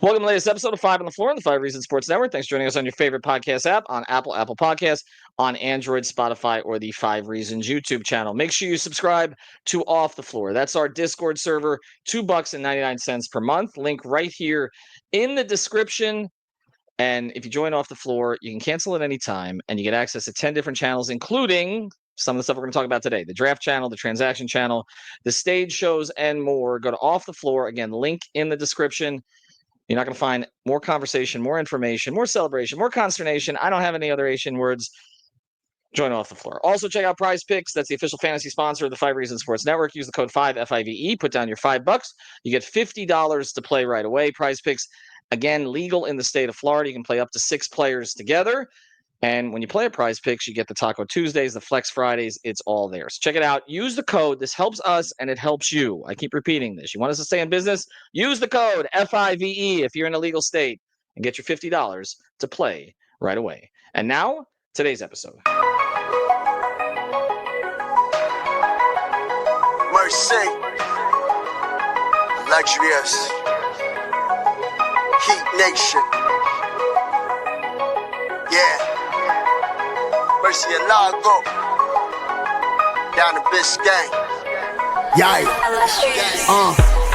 Welcome to the latest episode of Five on the Floor on the Five Reasons Sports Network. Thanks for joining us on your favorite podcast app, on Apple Podcasts, on Android, Spotify, or the Five Reasons YouTube channel. Make sure you subscribe to Off the Floor. That's our Discord server, $2.99 per month. Link right here in the description. And if you join Off the Floor, you can cancel at any time, and you get access to 10 different channels, including some of the stuff we're going to talk about today: the draft channel, the transaction channel, the stage shows, and more. Go to Off the Floor. Again, link in the description. You're not going to find more conversation, more information, more celebration, more consternation. I don't have any other Asian words. Join Off the Floor. Also, check out Prize Picks. That's the official fantasy sponsor of the Five Reasons Sports Network. Use the code 5FIVE. Put down your $5. You get $50 to play right away. Prize Picks, again, legal in the state of Florida. You can play up to 6 players together. And when you play at Prize Picks, you get the Taco Tuesdays, the Flex Fridays. It's all there. So check it out. Use the code. This helps us and it helps you. I keep repeating this. You want us to stay in business? Use the code FIVE if you're in a legal state and get your $50 to play right away. And now, today's episode. Mercy, luxurious, Heat Nation, yeah. Mercy and Lago, down to Biscayne. Yay.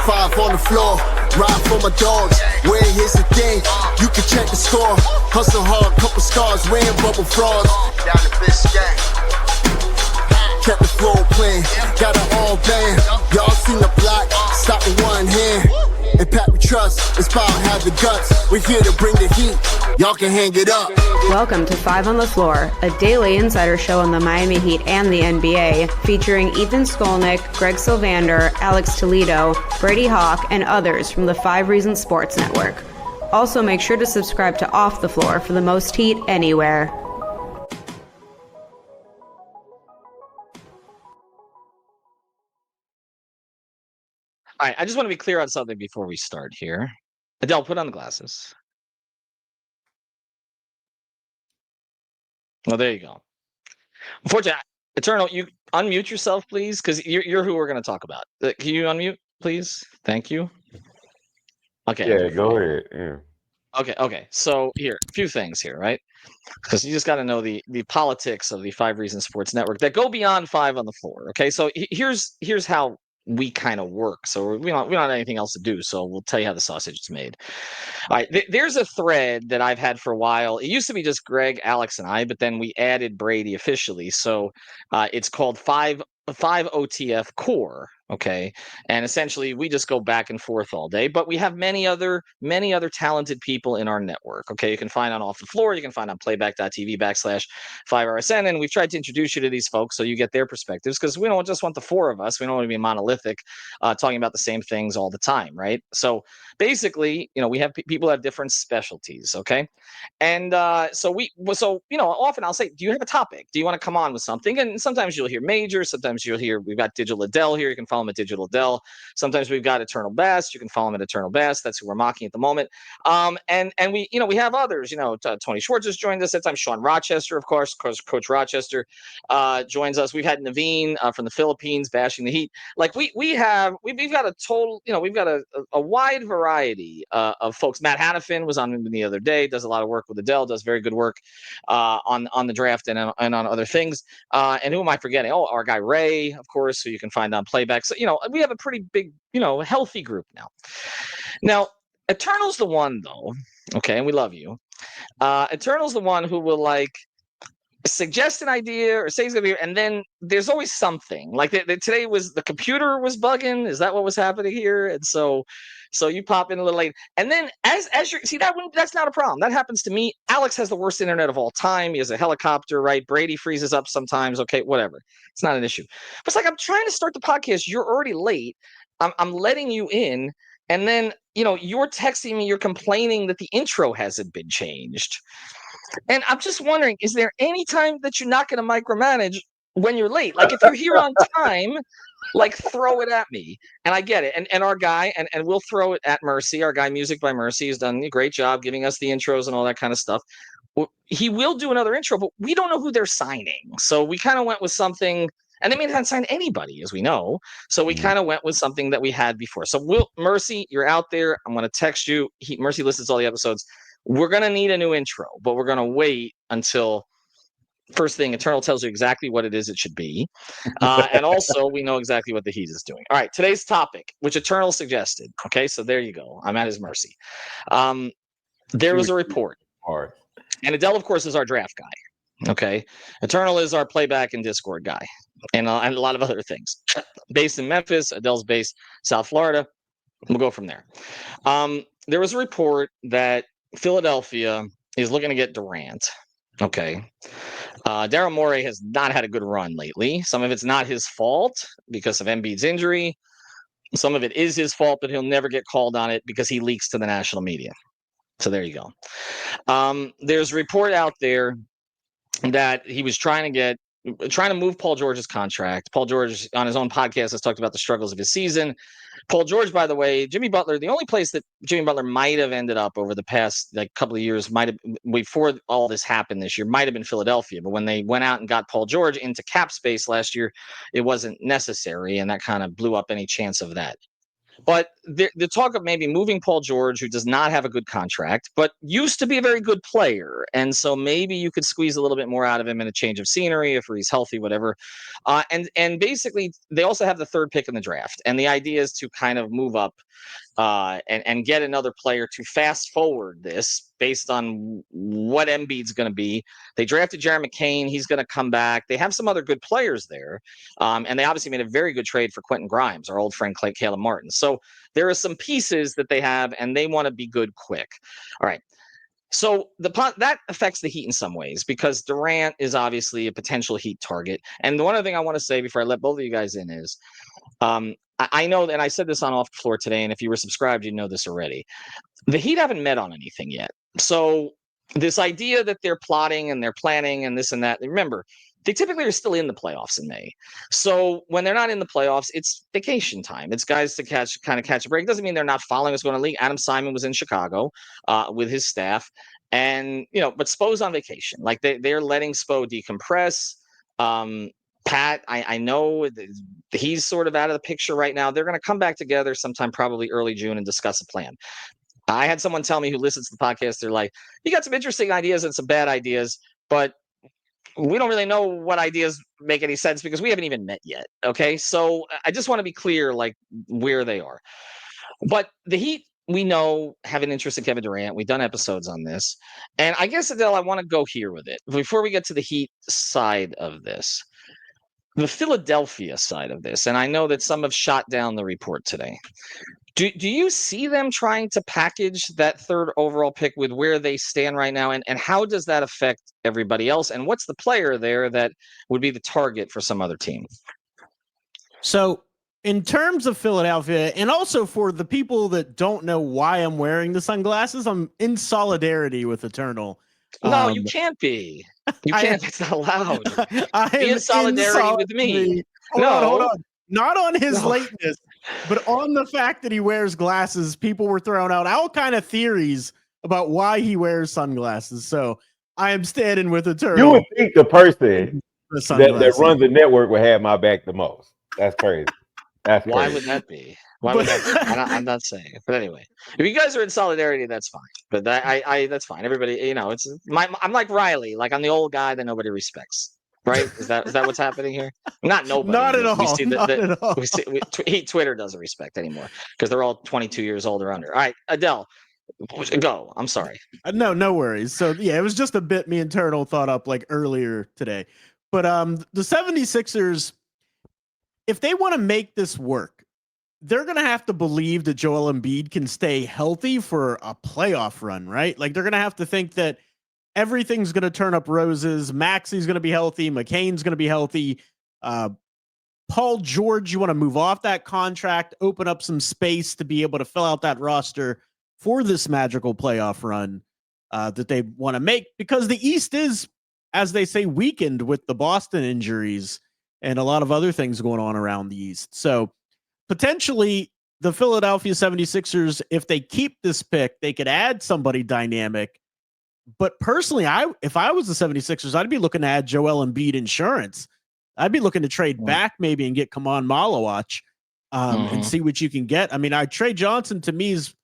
Five on the floor, ride for my dogs. Where here's the thing, you can check the score. Hustle hard, couple scars, wearing bubble frogs. Down to Biscayne. Kept the floor playing, got it all band. Y'all seen the block, stop with one hand. And Pat we trust, it's power, have the guts. We're here to bring the heat, y'all can hang it up. Welcome to Five on the Floor, a daily insider show on the Miami Heat and the NBA, featuring Ethan Skolnick, Greg Sylvander, Alex Toledo, Brady Hawk, and others from the Five Reasons Sports Network. Also, make sure to subscribe to Off the Floor for the most heat anywhere. All right, I just want to be clear on something before we start here. Adel, put on the glasses. Well, there you go. Unfortunately, Eternal, you unmute yourself, please, because you're who we're going to talk about. Can you unmute, please? Thank you. Okay. Yeah, go ahead. Yeah. Okay. So here, a few things here, right? Because you just got to know the politics of the Five Reasons Sports Network that go beyond Five on the Floor. Okay, so here's how we kind of work. So we don't have anything else to do. So we'll tell you how the sausage is made. All right, there's a thread that I've had for a while. It used to be just Greg, Alex, and I, but then we added Brady officially. So it's called five OTF Core. Okay, and essentially we just go back and forth all day. But we have many other talented people in our network. Okay, you can find on Off the Floor. You can find on playback.tv/5RSN. And we've tried to introduce you to these folks so you get their perspectives, because we don't just want the four of us. We don't want to be monolithic, talking about the same things all the time, right? So basically, we have people that have different specialties. Okay, and so often I'll say, do you have a topic? Do you want to come on with something? And sometimes you'll hear Major. Sometimes you'll hear, we've got Digital Adel here. You can follow him at Digital Adel. Sometimes we've got Eternal Bast. You can follow him at Eternal Bast. That's who we're mocking at the moment. And we have others. Tony Schwartz has joined us at times. Sean Rochester, of course, Coach Rochester joins us. We've had Naveen from the Philippines bashing the Heat. Like we've got a total, we've got a wide variety of folks. Matt Hannafin was on the other day. Does a lot of work with Adele. Does very good work on the draft and on other things. And who am I forgetting? Oh, our guy Ray, of course, who you can find on Playback. So we have a pretty big, healthy group now. Now, Eternal's the one though. Okay, and we love you. Eternal's the one who will suggest an idea or say he's gonna be, and then there's always something. Like today was the computer was bugging. Is that what was happening here? And so you pop in a little late, and then as you see that one, that's not a problem. That happens to me. Alex has the worst internet of all time. He has a helicopter, right? Brady freezes up sometimes. Okay, whatever. It's not an issue. But it's like, I'm trying to start the podcast. You're already late. I'm letting you in, and then you're texting me. You're complaining that the intro hasn't been changed. And I'm just wondering, is there any time that you're not going to micromanage when you're late? Like, if you're here on time, throw it at me. And I get it. And our guy, and we'll throw it at Mercy. Our guy, Music by Mercy, has done a great job giving us the intros and all that kind of stuff. He will do another intro, but we don't know who they're signing. So we kind of went with something, And they may not sign anybody, as we know. So we kind of went with something that we had before. So Mercy, you're out there. I'm going to text you. Mercy listens to all the episodes. We're going to need a new intro, but we're going to wait until first thing Eternal tells you exactly what it is it should be. And also we know exactly what the Heat is doing. All right, today's topic, which Eternal suggested. Okay, so there you go. I'm at his mercy. There was a report. And Adel, of course, is our draft guy. Okay. Eternal is our playback and Discord guy. And a lot of other things. Based in Memphis, Adel's based South Florida. We'll go from there. There was a report that Philadelphia is looking to get Durant. Okay. Daryl Morey has not had a good run lately. Some of it's not his fault because of Embiid's injury. Some of it is his fault, but he'll never get called on it because he leaks to the national media. So there you go. There's a report out there that he was trying to move Paul George's contract. Paul George, on his own podcast, has talked about the struggles of his season. Paul George, by the way, Jimmy Butler, the only place that Jimmy Butler might have ended up over the past couple of years, might have before all this happened this year, might have been Philadelphia. But when they went out and got Paul George into cap space last year, it wasn't necessary, and that kind of blew up any chance of that. But the talk of maybe moving Paul George, who does not have a good contract, but used to be a very good player. And so maybe you could squeeze a little bit more out of him in a change of scenery if he's healthy, whatever. And basically, they also have the third pick in the draft. And the idea is to kind of move up and get another player to fast forward this based on what Embiid's going to be. They drafted Jeremy McCain. He's going to come back. They have some other good players there. And they obviously made a very good trade for Quentin Grimes, our old friend Caleb Martin. So there are some pieces that they have, and they want to be good quick. All right. So that affects the Heat in some ways because Durant is obviously a potential Heat target. And the one other thing I want to say before I let both of you guys in is I know, and I said this on Off the Floor today, and if you were subscribed, you know this already. The Heat haven't met on anything yet. So this idea that they're plotting and they're planning and this and that, remember, they typically are still in the playoffs in May. So when they're not in the playoffs, it's vacation time. It's guys to catch a break. It doesn't mean they're not following what's going on in the league. Adam Simon was in Chicago with his staff. And, but Spo's on vacation. Like they're letting Spo decompress. Pat, I know he's sort of out of the picture right now. They're going to come back together sometime probably early June and discuss a plan. I had someone tell me who listens to the podcast, they're like, you got some interesting ideas and some bad ideas, but we don't really know what ideas make any sense because we haven't even met yet. Okay. So I just want to be clear, like where they are. But the Heat, we know, have an interest in Kevin Durant. We've done episodes on this. And I guess, Adele, I want to go here with it. Before we get to the Heat side of this, the Philadelphia side of this, and I know that some have shot down the report today. Do you see them trying to package that third overall pick with where they stand right now? And how does that affect everybody else? And what's the player there that would be the target for some other team? So in terms of Philadelphia, and also for the people that don't know why I'm wearing the sunglasses, I'm in solidarity with Eternal. No, you can't be. You can't. It's not allowed. Be in solidarity with me. Hold on. Not on his lateness, but on the fact that he wears glasses. People were throwing out all kind of theories about why he wears sunglasses. So I am standing with Eternal. You would think the person that runs the network would have my back the most. That's crazy. That's crazy. Why would that be? Why would that be? I'm not saying it. But anyway, if you guys are in solidarity, that's fine. But I that's fine. Everybody, I'm like Riley. Like I'm the old guy that nobody respects. Right? Is that what's happening here? Not nobody. Not at all. We see Twitter doesn't respect anymore because they're all 22 years old or under. All right, Adele, go. I'm sorry. No worries. So yeah, it was just a bit me and Turtle thought up like earlier today. But the 76ers, if they want to make this work, they're going to have to believe that Joel Embiid can stay healthy for a playoff run, right? Like they're going to have to think that everything's going to turn up roses. Maxi's going to be healthy. McCain's going to be healthy. Paul George, you want to move off that contract, open up some space to be able to fill out that roster for this magical playoff run that they want to make, because the East is, as they say, weakened with the Boston injuries and a lot of other things going on around the East. So potentially the Philadelphia 76ers, if they keep this pick, they could add somebody dynamic. But personally, if I was the 76ers, I'd be looking to add Joel Embiid insurance. I'd be looking to trade back maybe and get Kaman Malawach and see what you can get. I mean, Trey Johnson to me is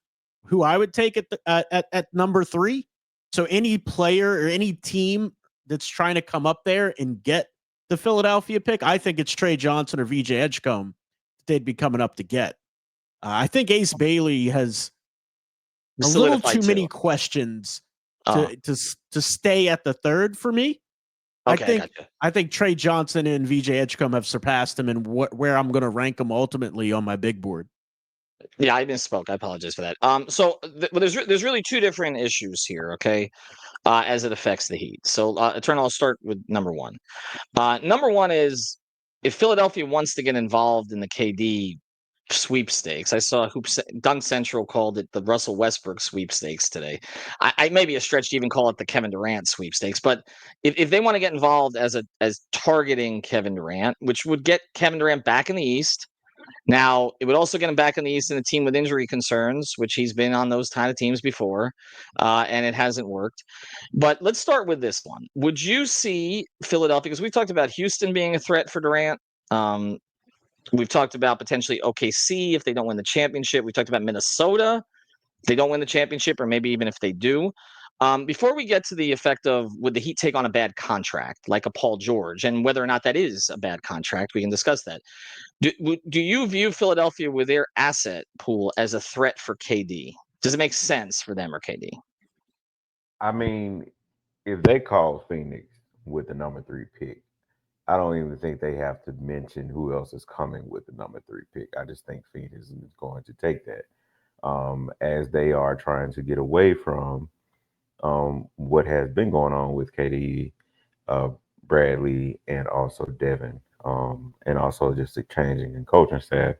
who I would take at number 3. So any player or any team that's trying to come up there and get the Philadelphia pick, I think it's Trey Johnson or VJ Edgecombe they'd be coming up to get. I think Ace Bailey has a little too many questions to stay at the 3rd for me. Okay, I think Trey Johnson and VJ Edgecombe have surpassed him and where I'm going to rank them ultimately on my big board. Yeah, I misspoke. I apologize for that. So there's really 2 different issues here, okay, as it affects the Heat. So, Eternal, I'll start with number 1. Number 1 is if Philadelphia wants to get involved in the KD sweepstakes. I saw Dunk Central called it the Russell Westbrook sweepstakes today. I may be a stretch to even call it the Kevin Durant sweepstakes, but if they want to get involved as targeting Kevin Durant, which would get Kevin Durant back in the East. Now, it would also get him back in the East in a team with injury concerns, which he's been on those kind of teams before, and it hasn't worked. But let's start with this one. Would you see Philadelphia, because we've talked about Houston being a threat for Durant. We've talked about potentially OKC if they don't win the championship. We talked about Minnesota if they don't win the championship, or maybe even if they do. Before we get to the effect of would the Heat take on a bad contract like a Paul George, and whether or not that is a bad contract, we can discuss that. Do you view Philadelphia with their asset pool as a threat for KD? Does it make sense for them or KD? I mean, if they call Phoenix with the number 3 pick, I don't even think they have to mention who else is coming with the number 3 pick. I just think Phoenix is going to take that, as they are trying to get away from what has been going on with KD, Bradley, and also Devin, and also just the changing in coaching staff,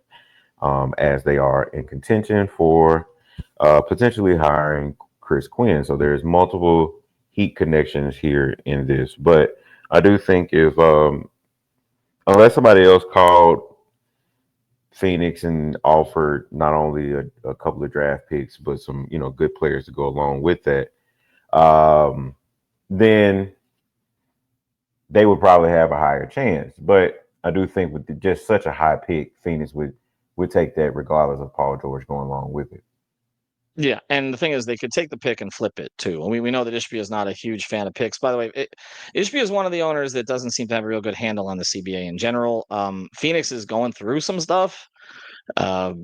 as they are in contention for potentially hiring Chris Quinn. So there's multiple Heat connections here in this, but I do think if unless somebody else called Phoenix and offered not only a couple of draft picks but some good players to go along with that, then they would probably have a higher chance. But I do think with just such a high pick, Phoenix would take that regardless of Paul George going along with it. Yeah, and the thing is, they could take the pick and flip it too. We know that Ishbia is not a huge fan of picks. By the way, Ishbia is one of the owners that doesn't seem to have a real good handle on the CBA in general. Phoenix is going through some stuff, a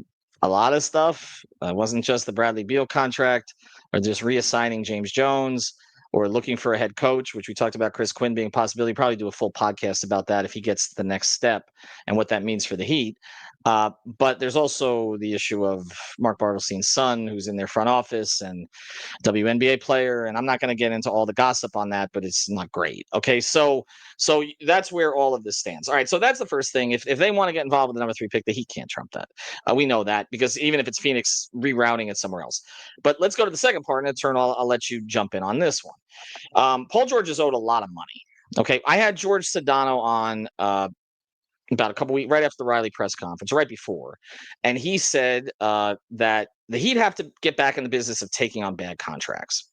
lot of stuff. It wasn't just the Bradley Beal contract, or just reassigning James Jones, or looking for a head coach, which we talked about Chris Quinn being a possibility. Probably do a full podcast about that if he gets to the next step and what that means for the Heat. But there's also the issue of Mark Bartelstein's son, who's in their front office and WNBA player. And I'm not going to get into all the gossip on that, but it's not great. Okay, so that's where all of this stands. All right, so that's the first thing. If they want to get involved with the number 3 pick, the Heat can't trump that. We know that, because even if it's Phoenix rerouting it somewhere else. But let's go to the second part, and I'll let you jump in on this one. Paul George is owed a lot of money. Okay, I had George Sedano on about a couple weeks right after the Riley press conference, right before, and he said that the Heat have to get back in the business of taking on bad contracts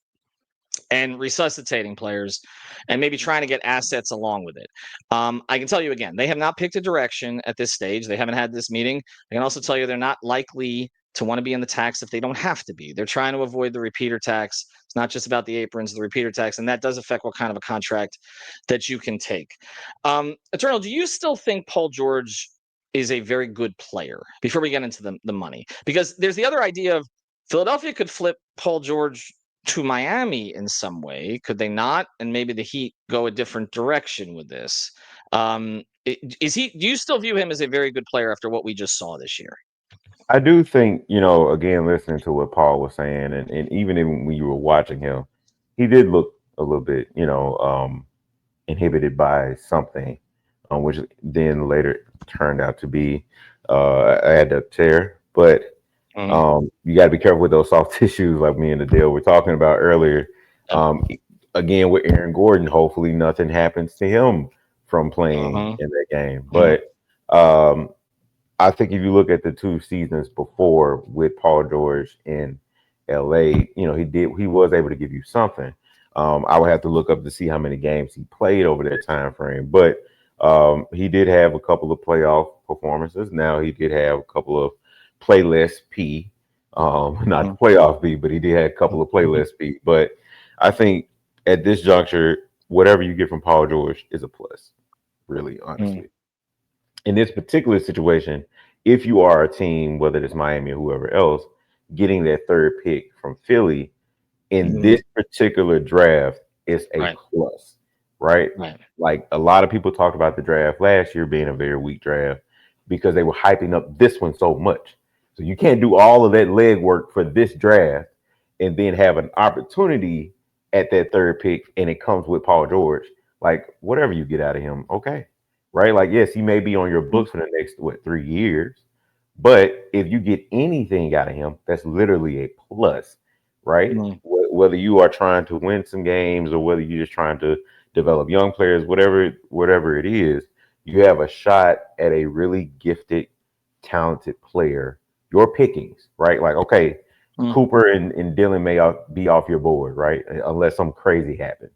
and resuscitating players, and maybe trying to get assets along with it. I can tell you again, they have not picked a direction at this stage. They haven't had this meeting. I can also tell you they're not likely to want to be in the tax if they don't have to be. They're trying to avoid the repeater tax. It's not just about the aprons, the repeater tax, and that does affect what kind of a contract that you can take. Eternal, do you still think Paul George is a very good player before we get into the money? Because there's the other idea of Philadelphia could flip Paul George to Miami in some way, could they not? And maybe the Heat go a different direction with this. Do you still view him as a very good player after what we just saw this year? I do think, again, listening to what Paul was saying, and even when you were watching him, he did look a little bit, inhibited by something, which then later turned out to be adductor. But you got to be careful with those soft tissues, like me and Adel were talking about earlier. Again, with Aaron Gordon, hopefully nothing happens to him from playing in that game. But I think if you look at the 2 seasons before with Paul George in LA, he was able to give you something. I would have to look up to see how many games he played over that time frame. But He did have a couple of playoff performances. Now he did have a couple of playlist P, not playoff P, but he did have a couple of playlist P. But I think at this juncture, whatever you get from Paul George is a plus, really, honestly. In this particular situation, if you are a team, whether it's Miami or whoever else, getting that third pick from Philly in this particular draft is a plus, right? Like a lot of people talked about the draft last year being a very weak draft because they were hyping up this one so much. So you can't do all of that legwork for this draft and then have an opportunity at that third pick and it comes with Paul George. Like whatever you get out of him, okay. Right? Like, yes, he may be on your books for the next 3 years, but if you get anything out of him, that's literally a plus, right? Whether you are trying to win some games or whether you're just trying to develop young players, whatever it is, you have a shot at a really gifted, talented player. Your pickings, right? Like, okay, Cooper and Dylan may be off your board, right? Unless something crazy happens.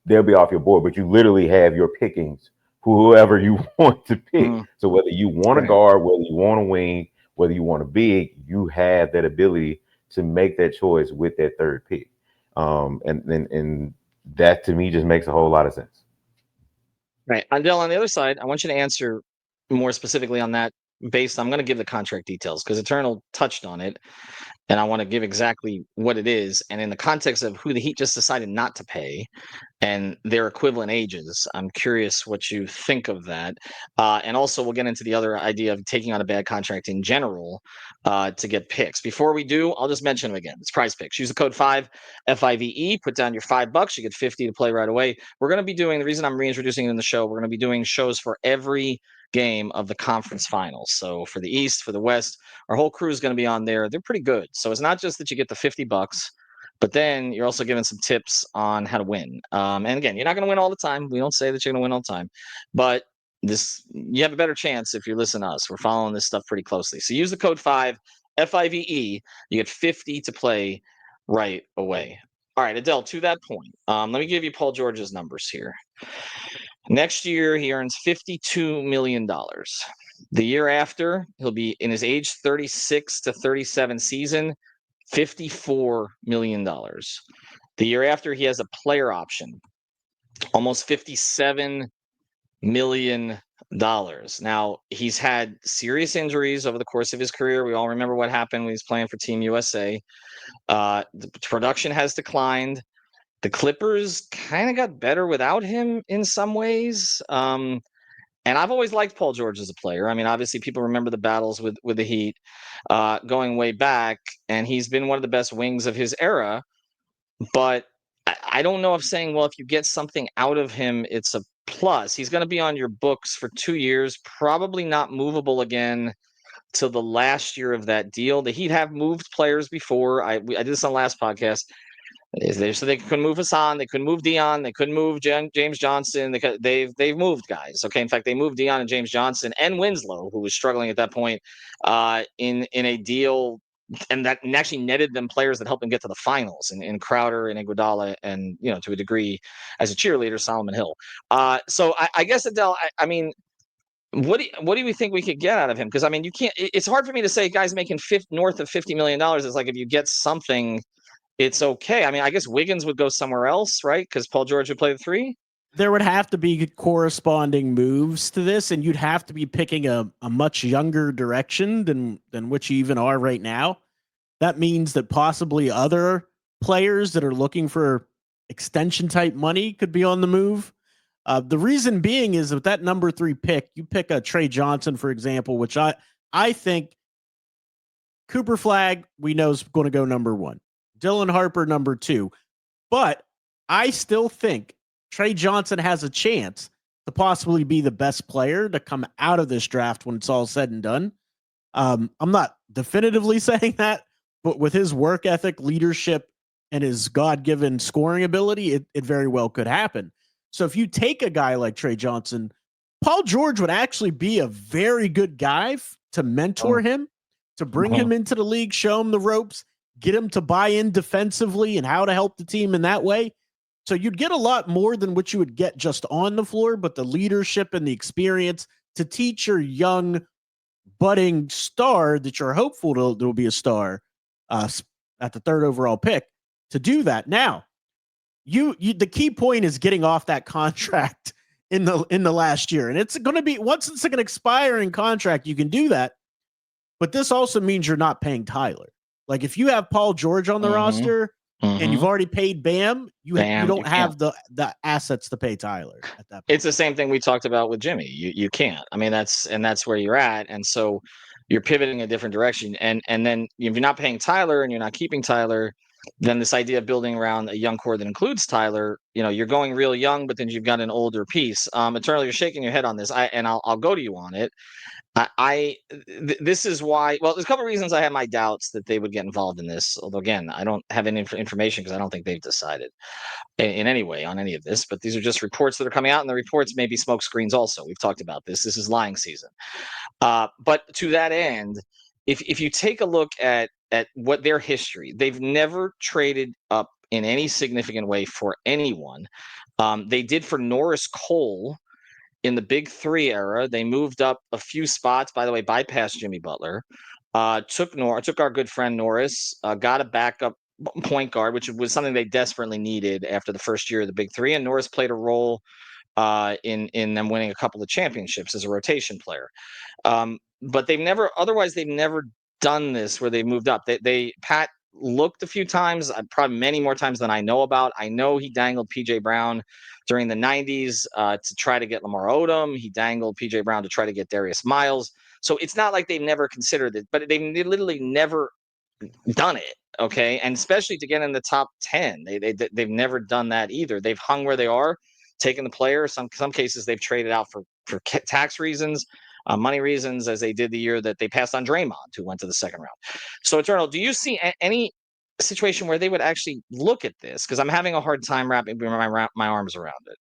They'll be off your board, but you literally have your pickings for whoever you want to pick. So whether you want a guard, whether you want a wing, whether you want a big, you have that ability to make that choice with that third pick. And that to me just makes a whole lot of sense. Right. Adel, on the other side, I want you to answer more specifically on that I'm going to give the contract details because Eternal touched on it. And I want to give exactly what it is. And in the context of who the Heat just decided not to pay and their equivalent ages, I'm curious what you think of that. And also, we'll get into the other idea of taking on a bad contract in general to get picks. Before we do, I'll just mention them again. It's Prize Picks. Use the code 5, FIVE. Put down your $5. You get 50 to play right away. We're going to be doing, the reason I'm reintroducing it in the show, we're going to be doing shows for every game of the conference finals. So for the East, for the West, our whole crew is going to be on there. They're pretty good. So it's not just that you get the $50, but then you're also given some tips on how to win. And again, you're not going to win all the time. We don't say that you're going to win all the time, but you have a better chance if you listen to us. We're following this stuff pretty closely. So use the code 5, FIVE. You get 50 to play right away. All right, Adel, to that point, let me give you Paul George's numbers here. Next year, he earns $52 million. The year after, he'll be in his age 36 to 37 season, $54 million. The year after, he has a player option, almost $57 million. Now, he's had serious injuries over the course of his career. We all remember what happened when he was playing for Team USA. The production has declined. The Clippers kind of got better without him in some ways. And I've always liked Paul George as a player. I mean, obviously, people remember the battles with the Heat going way back, and he's been one of the best wings of his era. But I don't know if saying, well, if you get something out of him, it's a plus. He's going to be on your books for 2 years, probably not movable again till the last year of that deal. The Heat have moved players before. I did this on the last podcast. So they couldn't move Hassan, they couldn't move Dion, they couldn't move James Johnson. They've moved guys. Okay, in fact, they moved Dion and James Johnson and Winslow, who was struggling at that point, in a deal, and actually netted them players that helped them get to the finals, in Crowder and Iguodala, and to a degree, as a cheerleader, Solomon Hill. So I guess Adele, I mean. What do we think we could get out of him? Because I mean, you can't. It's hard for me to say guys making north of $50 million. It's like if you get something, it's okay. I mean, I guess Wiggins would go somewhere else, right? Because Paul George would play the 3. There would have to be corresponding moves to this, and you'd have to be picking a much younger direction than which you even are right now. That means that possibly other players that are looking for extension type money could be on the move. The reason being is with that number 3 pick, you pick a Trey Johnson, for example, which I think Cooper Flag, we know, is going to go number 1. Dylan Harper, number 2. But I still think Trey Johnson has a chance to possibly be the best player to come out of this draft when it's all said and done. I'm not definitively saying that, but with his work ethic, leadership, and his God-given scoring ability, it very well could happen. So if you take a guy like Trey Johnson, Paul George would actually be a very good guy to mentor him, to bring him into the league, show him the ropes, get him to buy in defensively and how to help the team in that way. So you'd get a lot more than what you would get just on the floor, but the leadership and the experience to teach your young budding star that you're hopeful will be a star at the 3rd overall pick to do that. Now, you the key point is getting off that contract in the last year. And it's going to be, once it's an expiring contract, you can do that. But this also means you're not paying Tyler. Like if you have Paul George on the roster and you've already paid Bam, you don't have the assets to pay Tyler at that point. It's the same thing we talked about with Jimmy. You can't. I mean, that's where you're at. And so you're pivoting a different direction. And then if you're not paying Tyler and you're not keeping Tyler, then this idea of building around a young core that includes Tyler, you're going real young, but then you've got an older piece. Eternal, you're shaking your head on this. I'll go to you on it. This is why. Well, there's a couple of reasons I have my doubts that they would get involved in this. Although again, I don't have any information because I don't think they've decided in any way on any of this. But these are just reports that are coming out, and the reports may be smoke screens. Also, we've talked about this. This is lying season. But to that end, if you take a look at what their history, they've never traded up in any significant way for anyone. They did for Norris Cole. In the Big Three era, they moved up a few spots. By the way, bypassed Jimmy Butler. Took our good friend Norris. Got a backup point guard, which was something they desperately needed after the first year of the Big Three. And Norris played a role in them winning a couple of championships as a rotation player. But they've never done this where they moved up. Pat looked a few times, probably many more times than I know about. I know he dangled PJ Brown during the 90s to try to get Lamar Odom. He dangled PJ Brown to try to get Darius Miles. So it's not like they've never considered it, but they literally never done it. Okay. And especially to get in the top 10, they've never done that either. They've hung where they are, taken the player. Some cases they've traded out for tax reasons, money reasons, as they did the year that they passed on Draymond, who went to the second round. So, Eternal, do you see any situation where they would actually look at this? Because I'm having a hard time wrapping my arms around it.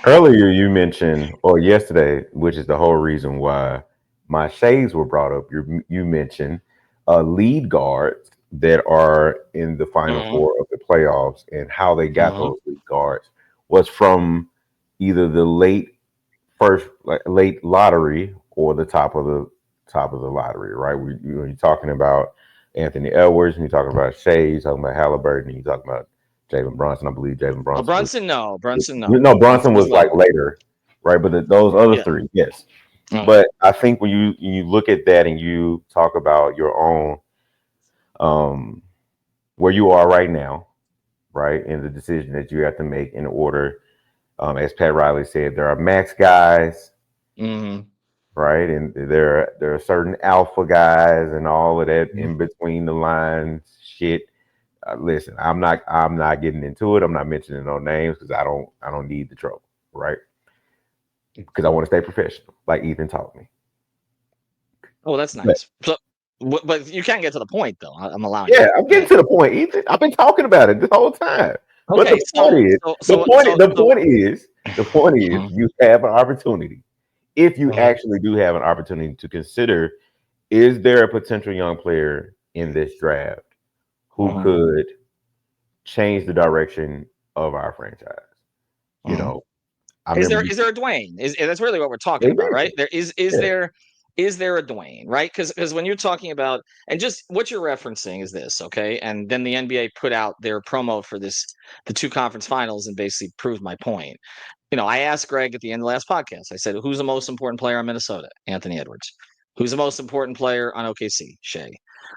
Earlier, you mentioned, or yesterday, which is the whole reason why my shades were brought up. You mentioned lead guards that are in the final four of the playoffs, and how they got those lead guards was from either the late lottery or the top of the lottery, right? You're talking about Anthony Edwards, and you're talking about Shea, talking about Halliburton, and you're talking about Jalen Brunson. I believe Jalen Brunson. Brunson, no. No, Brunson was like later, right? But those other three, yes. But I think when you look at that and you talk about your own, where you are right now, right, and the decision that you have to make in order, as Pat Riley said, there are max guys, right, and there are certain alpha guys and all of that in between the lines shit. Listen, I'm not getting into it. I'm not mentioning no names because I don't need the trouble, right? Because I want to stay professional, like Ethan taught me. Oh, that's nice. But you can't get to the point, though. I'm allowing. Yeah, I'm getting to the point, Ethan. I've been talking about it this whole time. Okay, but the point is, you have an opportunity. If you actually do have an opportunity to consider, is there a potential young player in this draft who could change the direction of our franchise? You know, is there a Dwayne? That's really what we're talking about, right? Is there a Dwayne, right? Because when you're talking about, and just what you're referencing is this, okay? And then the NBA put out their promo for the two conference finals and basically proved my point. I asked Greg at the end of the last podcast, I said, who's the most important player on Minnesota? Anthony Edwards. Who's the most important player on OKC? Shea.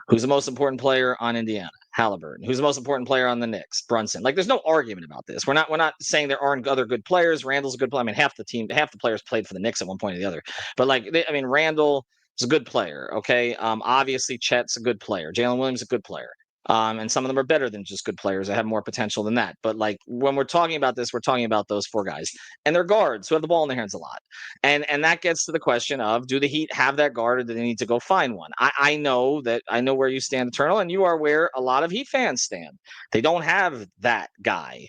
Who's the most important player on Indiana? Halliburton. Who's the most important player on the Knicks? Brunson. Like, there's no argument about this. We're not saying there aren't other good players. Randall's a good player. I mean, half the players played for the Knicks at one point or the other. But Randall is a good player. Okay. Obviously, Chet's a good player. Jalen Williams is a good player. And some of them are better than just good players. They have more potential than that. But when we're talking about this, we're talking about those four guys, and they're guards who have the ball in their hands a lot. And that gets to the question of, do the Heat have that guard, or do they need to go find one? I know where you stand, Eternal, and you are where a lot of Heat fans stand. They don't have that guy.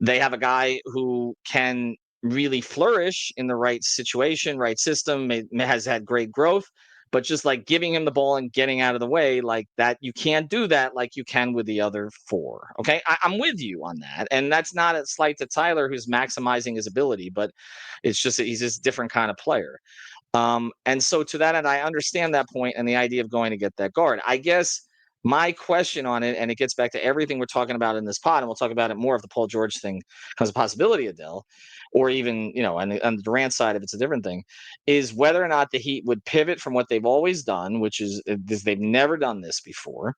They have a guy who can really flourish in the right situation, right system, has had great growth. but just like giving him the ball and getting out of the way like that, you can't do that like you can with the other 4. Okay, I'm with you on that, and that's not a slight to Tyler, who's maximizing his ability, but it's just that he's this different kind of player. And so to that end, I understand that point and the idea of going to get that guard. I guess my question on it, and it gets back to everything we're talking about in this pod, and we'll talk about it more if the Paul George thing becomes a possibility, Adel, or even, on the Durant side, if it's a different thing, is whether or not the Heat would pivot from what they've always done, which is they've never done this before,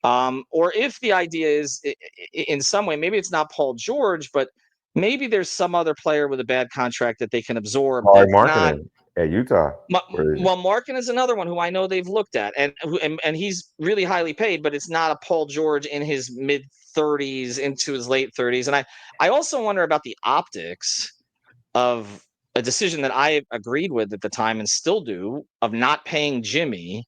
or if the idea is in some way, maybe it's not Paul George, but maybe there's some other player with a bad contract that they can absorb that's not. At Utah. Well, Markin is another one who I know they've looked at, and he's really highly paid, but it's not a Paul George in his mid 30s into his late 30s. And I also wonder about the optics of a decision that I agreed with at the time and still do, of not paying Jimmy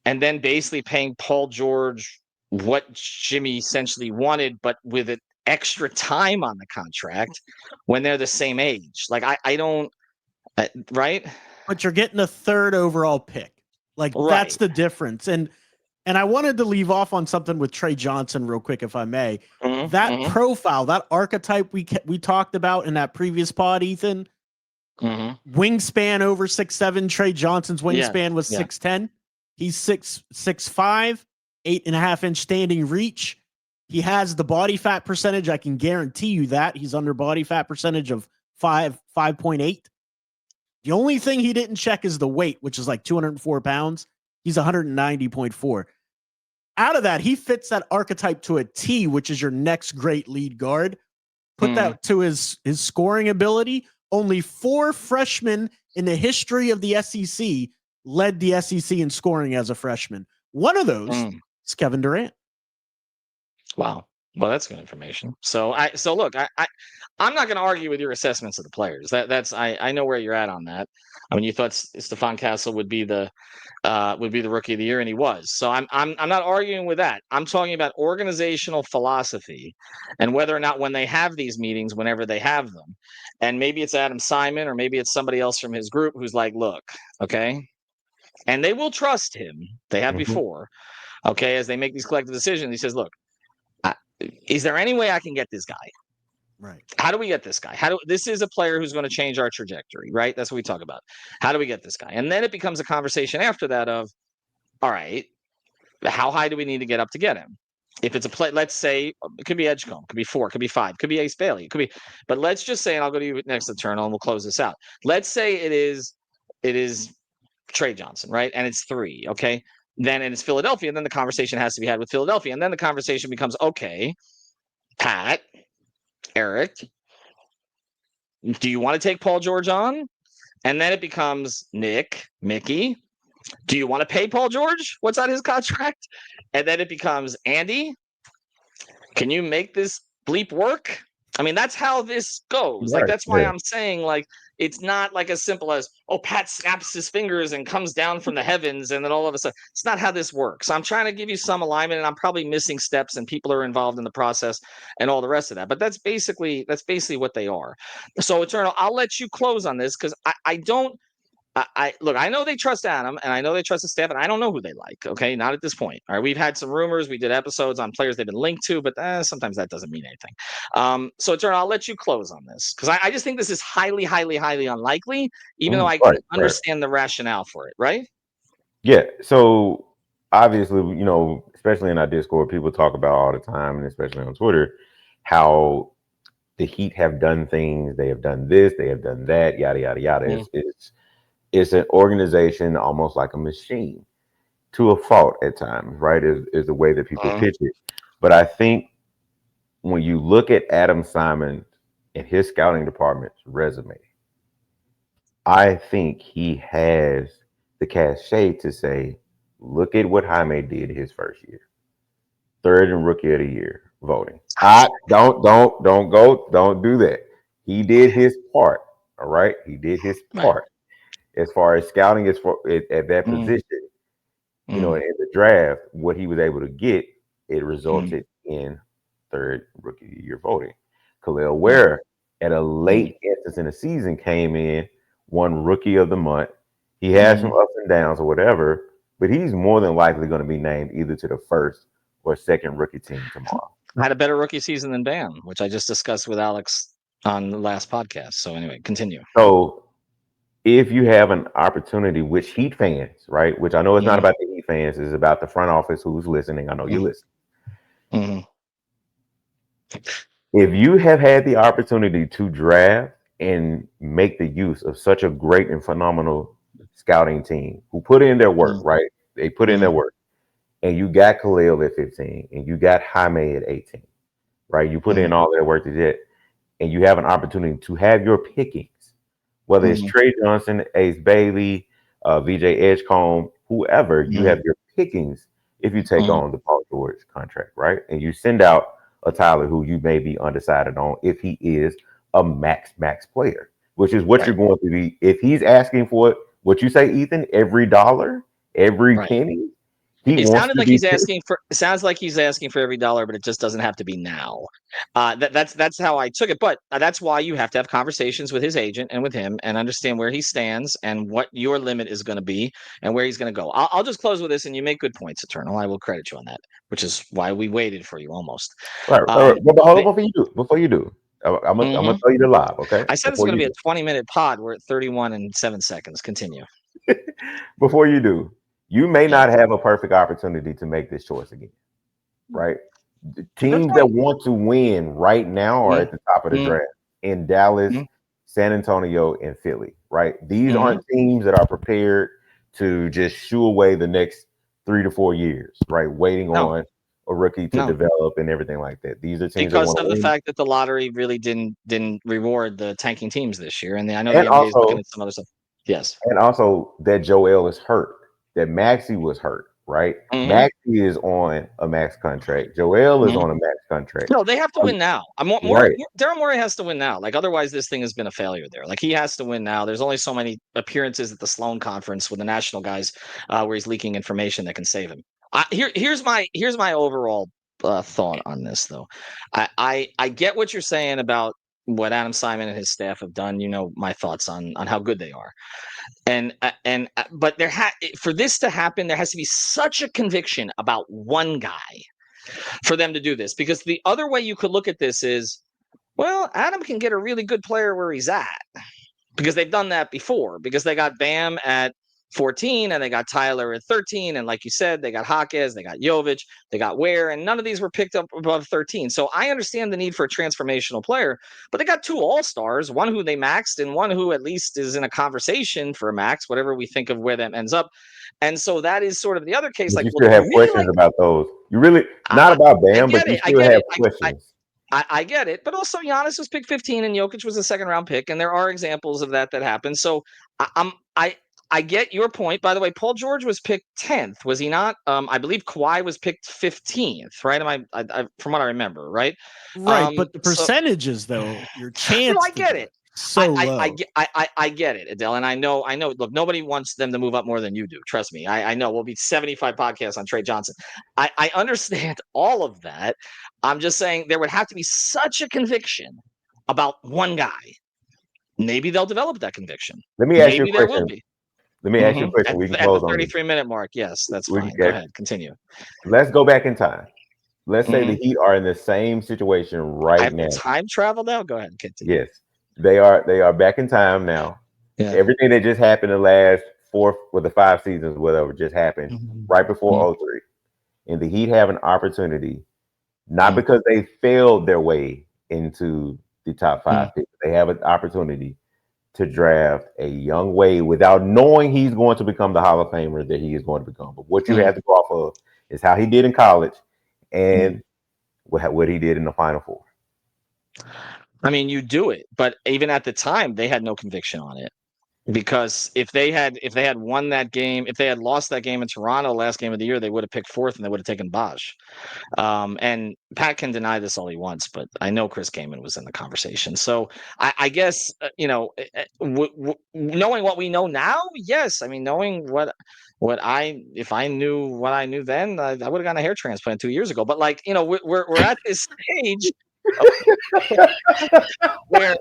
and then basically paying Paul George what Jimmy essentially wanted, but with an extra time on the contract when they're the same age. Like I don't. Right? But you're getting a 3rd overall pick. Like that's the difference. And I wanted to leave off on something with Trey Johnson real quick, if I may. That profile, that archetype we talked about in that previous pod, Ethan. Wingspan over 6'7". Trey Johnson's wingspan was 6'10". He's 6'5", 8.5-inch standing reach. He has the body fat percentage. I can guarantee you that he's under body fat percentage of 5.8. The only thing he didn't check is the weight, which is like 204 pounds. He's 190.4. Out of that, he fits that archetype to a T, which is your next great lead guard. Put that to his scoring ability. Only 4 freshmen in the history of the SEC led the SEC in scoring as a freshman. One of those is Kevin Durant. Wow. Well, that's good information. So look, I'm not going to argue with your assessments of the players. I know where you're at on that. I mean, you thought Stephon Castle would be the rookie of the year, and he was. So I'm not arguing with that. I'm talking about organizational philosophy and whether or not when they have these meetings, whenever they have them, and maybe it's Adam Simon or maybe it's somebody else from his group who's like, look, okay, and they will trust him. They have before, okay, as they make these collective decisions. He says, look, is there any way I can get this guy? Right. How do we get this guy? This is a player who's going to change our trajectory, right? That's what we talk about. How do we get this guy? And then it becomes a conversation after that of, all right, how high do we need to get up to get him? If it's a play, let's say it could be Edgecombe, could be 4, could be 5, could be Ace Bailey, could be, but let's just say, and I'll go to you next to Eternal and we'll close this out. Let's say it is Trey Johnson, right? And it's 3, okay? Then and it's Philadelphia, and then the conversation has to be had with Philadelphia. And then the conversation becomes, okay, Pat, Eric, do you want to take Paul George on? And then it becomes Nick, Mickey, do you want to pay Paul George? What's on his contract? And then it becomes Andy, can you make this bleep work? I mean, that's how this goes. Like, that's why I'm saying, like, it's not like as simple as, oh, Pat snaps his fingers and comes down from the heavens, and then all of a sudden, it's not how this works. I'm trying to give you some alignment, and I'm probably missing steps, and people are involved in the process and all the rest of that. But that's basically what they are. So, Eternal, I'll let you close on this because I don't. Look, I know they trust Adam and I know they trust the staff, and I don't know who they like. Okay, not at this point. All right, we've had some rumors. We did episodes on players they've been linked to, but sometimes that doesn't mean anything. So, Eternal, I'll let you close on this because I just think this is highly, highly, highly unlikely, even though I can understand the rationale for it. Right? Yeah. So obviously, especially in our Discord, people talk about all the time, and especially on Twitter, how the Heat have done things. They have done this. They have done that. Yada yada yada. It's an organization almost like a machine to a fault at times, right? Is the way that people pitch it. But I think when you look at Adam Simon and his scouting department's resume, I think he has the cachet to say, look at what Jaime did his first year. 3rd in Rookie of the Year voting. Don't do that. He did his part. All right. He did his part. As far as scouting at that position, in the draft, what he was able to get, it resulted in 3rd Rookie of the Year voting. Khalil Ware, at a late instance in the season, came in, won Rookie of the Month, He has some ups and downs or whatever, but he's more than likely going to be named either to the first or second rookie team tomorrow. Had a better rookie season than Bam, which I just discussed with Alex on the last podcast. So anyway, continue. So if you have an opportunity, which Heat fans, right? Which I know it's not about the Heat fans, it's about the front office who's listening. I know you're listening. If you have had the opportunity to draft and make the use of such a great and phenomenal scouting team who put in their work, right? They put in their work, and you got Khalil at 15 and you got Jaime at 18, right? You put in all their work to get, and you have an opportunity to have your pickings, whether it's Trey Johnson, Ace Bailey, VJ Edgecombe, whoever, you have your pickings if you take on the Paul George contract, right? And you send out a Tyler who you may be undecided on if he is a max player, which is what you're going to be. If he's asking for it, what you say, Ethan, every dollar, every penny. It sounded like he's asking for. It sounds like he's asking for every dollar, but it just doesn't have to be now. That's how I took it. But that's why you have to have conversations with his agent and with him and understand where he stands and what your limit is going to be and where he's going to go. I'll just close with this, and you make good points, Eternal. I will credit you on that, which is why we waited for you almost. Right. But before you do, I'm gonna tell you the live. Okay. I said it's going to be a 20-minute pod. We're at 31 and 7 seconds. Continue. Before you do. You may not have a perfect opportunity to make this choice again, right? The teams that want to win right now are at the top of the draft in Dallas, San Antonio, and Philly, right? These aren't teams that are prepared to just shoo away the next 3 to 4 years, right? Waiting on a rookie to develop and everything like that. These are teams because of the win. fact that the lottery really didn't reward the tanking teams this year, and I know the NBA is looking at some other stuff. Yes, and also that Joel is hurt. That Maxey was hurt, right? Maxey is on a max contract. Joel is on a max contract. No, they have to win now. Daryl Morey has to win now. Like otherwise, this thing has been a failure there. Like he has to win now. There's only so many appearances at the Sloan Conference with the national guys where he's leaking information that can save him. Here's my overall thought on this, though. I get what you're saying about what Adam Simon and his staff have done. You know my thoughts on how good they are. But for this to happen, there has to be such a conviction about one guy for them to do this. Because the other way you could look at this is, well, Adam can get a really good player where he's at because they've done that before. Because they got Bam at 14 and they got Tyler at 13, and like you said, they got Jaquez, they got Jovic, they got Ware, and none of these were picked up above 13. So I understand the need for a transformational player, but they got 2 all-stars, one who they maxed and one who at least is in a conversation for a max, whatever we think of where that ends up. And so that is sort of the other case. But you still have questions about those. You really not about Bam, but you still have questions. I get it, but also Giannis was picked 15 and Jokic was a second-round pick, and there are examples of that happened. So I get your point. By the way, Paul George was picked 10th, was he not? I believe Kawhi was picked 15th, right? I from what I remember, right? Right, but the percentages, though, your chance. No, I get it. So low. I get it, Adel, and I know. Look, nobody wants them to move up more than you do. Trust me. I know. We'll be 75 podcasts on Trey Johnson. I understand all of that. I'm just saying there would have to be such a conviction about one guy. Maybe they'll develop that conviction. Let me ask you a question. There will will be. Let me ask you a question. We can close at the 33-minute mark. Yes, that's fine. Go ahead. Continue. Let's go back in time. Let's say the Heat are in the same situation right now. Time travel now? Go ahead. Continue. Yes. They are back in time now. Yeah. Everything that just happened the last 4 or the 5 seasons, whatever, just happened right before 03. And the Heat have an opportunity, not because they failed their way into the top 5 picks. They have an opportunity to draft a young Wade without knowing he's going to become the Hall of Famer that he is going to become. But what you have to go off of is how he did in college and what he did in the Final Four. I mean, you do it, but even at the time, they had no conviction on it. Because if they had won that game, if they had lost that game in Toronto last game of the year, they would have picked 4th and they would have taken Bosh. And Pat can deny this all he wants, but I know Chris Kaman was in the conversation. So I guess knowing what we know now, yes. I mean, knowing if I knew what I knew then, I would have gotten a hair transplant 2 years ago. But we're at this stage where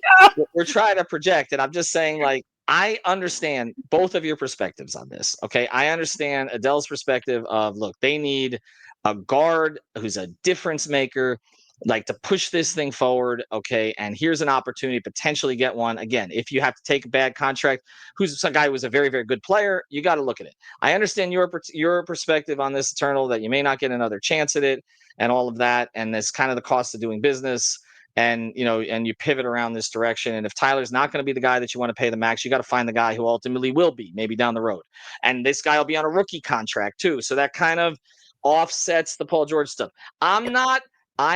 we're trying to project, and I'm just saying, I understand both of your perspectives on this. Okay. I understand Adel's perspective of look, they need a guard who's a difference maker, like to push this thing forward. Okay. And here's an opportunity to potentially get one. Again, if you have to take a bad contract, who's some guy who was a very, very good player, you got to look at it. I understand your perspective on this, Eternal, that you may not get another chance at it and all of that. And that's kind of the cost of doing business. And and you pivot around this direction. And if Tyler's not going to be the guy that you want to pay the max, you got to find the guy who ultimately will be, maybe down the road. And this guy will be on a rookie contract too, so that kind of offsets the Paul George stuff. I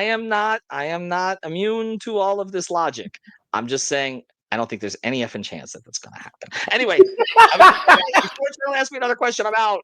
am not immune to all of this logic. I'm just saying I don't think there's any effing chance that that's going to happen. Anyway, unfortunately, ask me another question. I'm out.